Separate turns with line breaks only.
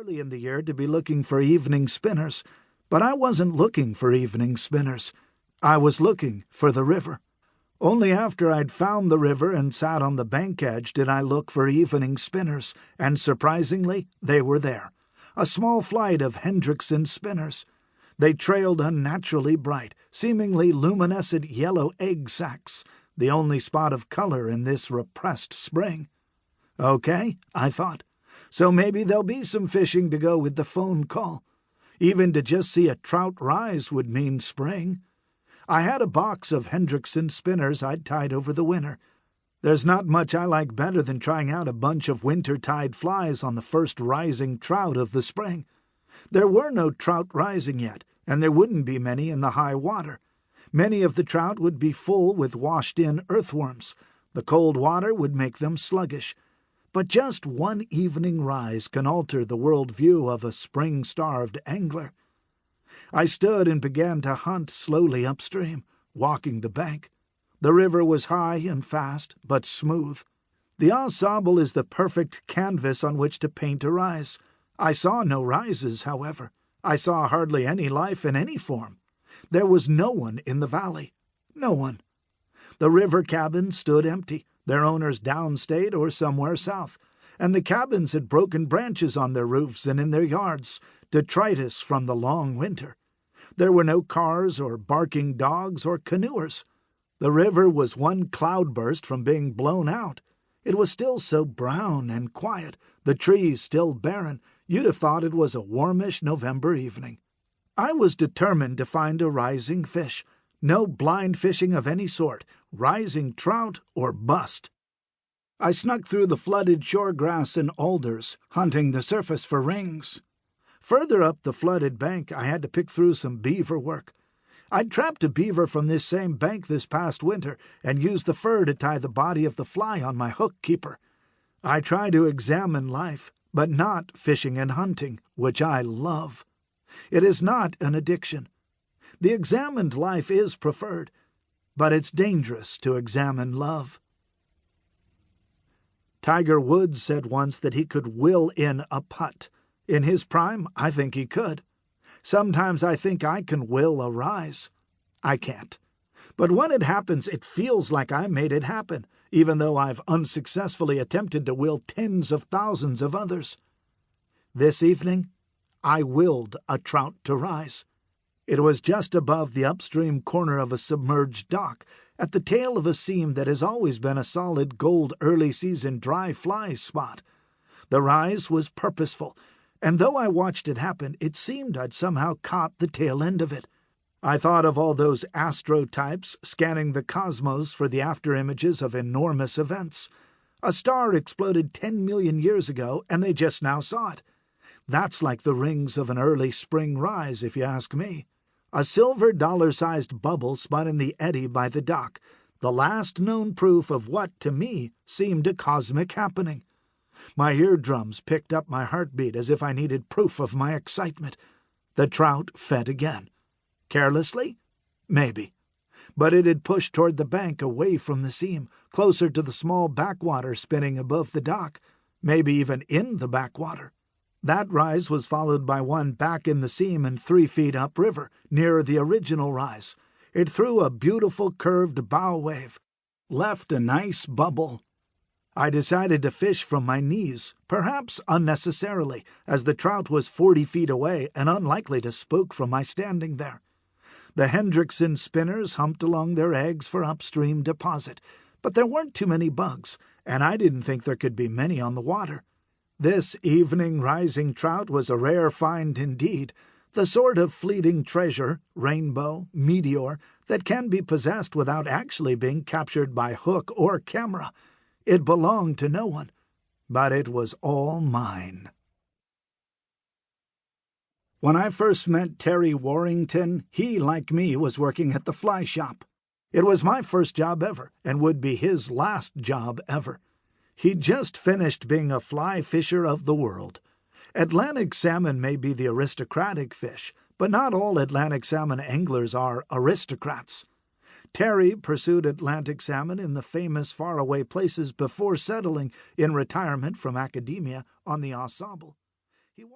early in the year to be looking for evening spinners, but I wasn't looking for evening spinners. I was looking for the river. Only after I'd found the river and sat on the bank edge did I look for evening spinners, and surprisingly, they were there. A small flight of Hendrickson spinners. They trailed unnaturally bright, seemingly luminescent yellow egg sacs, the only spot of color in this repressed spring. Okay, I thought. So maybe there'll be some fishing to go with the phone call. Even to just see a trout rise would mean spring. I had a box of Hendrickson spinners I'd tied over the winter. There's not much I like better than trying out a bunch of winter-tide flies on the first rising trout of the spring. There were no trout rising yet, and there wouldn't be many in the high water. Many of the trout would be full with washed-in earthworms. The cold water would make them sluggish. But just one evening rise can alter the world view of a spring-starved angler. I stood and began to hunt slowly upstream, walking the bank. The river was high and fast, but smooth. The Au Sable is the perfect canvas on which to paint a rise. I saw no rises, however. I saw hardly any life in any form. There was no one in the valley. No one. The river cabins stood empty, their owners downstate or somewhere south, and the cabins had broken branches on their roofs and in their yards, detritus from the long winter. There were no cars or barking dogs or canoers. The river was one cloudburst from being blown out. It was still so brown and quiet, the trees still barren, you'd have thought it was a warmish November evening. I was determined to find a rising fish. No blind fishing of any sort, rising trout or bust. I snuck through the flooded shore grass and alders, hunting the surface for rings. Further up the flooded bank, I had to pick through some beaver work. I'd trapped a beaver from this same bank this past winter and used the fur to tie the body of the fly on my hook keeper. I try to examine life, but not fishing and hunting, which I love. It is not an addiction. The examined life is preferred, but it's dangerous to examine love. Tiger Woods said once that he could will in a putt. In his prime, I think he could. Sometimes I think I can will a rise. I can't. But when it happens, it feels like I made it happen, even though I've unsuccessfully attempted to will tens of thousands of others. This evening, I willed a trout to rise. It was just above the upstream corner of a submerged dock, at the tail of a seam that has always been a solid gold early-season dry fly spot. The rise was purposeful, and though I watched it happen, it seemed I'd somehow caught the tail end of it. I thought of all those astrotypes scanning the cosmos for the after-images of enormous events. A star exploded 10 million years ago, and they just now saw it. That's like the rings of an early spring rise, if you ask me. A silver dollar-sized bubble spun in the eddy by the dock, the last known proof of what, to me, seemed a cosmic happening. My eardrums picked up my heartbeat as if I needed proof of my excitement. The trout fed again. Carelessly? Maybe. But it had pushed toward the bank away from the seam, closer to the small backwater spinning above the dock, maybe even in the backwater. That rise was followed by one back in the seam and 3 feet upriver, nearer the original rise. It threw a beautiful curved bow wave, left a nice bubble. I decided to fish from my knees, perhaps unnecessarily, as the trout was 40 feet away and unlikely to spook from my standing there. The Hendrickson spinners humped along their eggs for upstream deposit, but there weren't too many bugs, and I didn't think there could be many on the water. This evening rising trout was a rare find indeed, the sort of fleeting treasure, rainbow, meteor, that can be possessed without actually being captured by hook or camera. It belonged to no one, but it was all mine. When I first met Terry Warrington, he, like me, was working at the fly shop. It was my first job ever, and would be his last job ever. He'd just finished being a fly fisher of the world. Atlantic salmon may be the aristocratic fish, but not all Atlantic salmon anglers are aristocrats. Terry pursued Atlantic salmon in the famous faraway places before settling in retirement from academia on the Au Sable. He was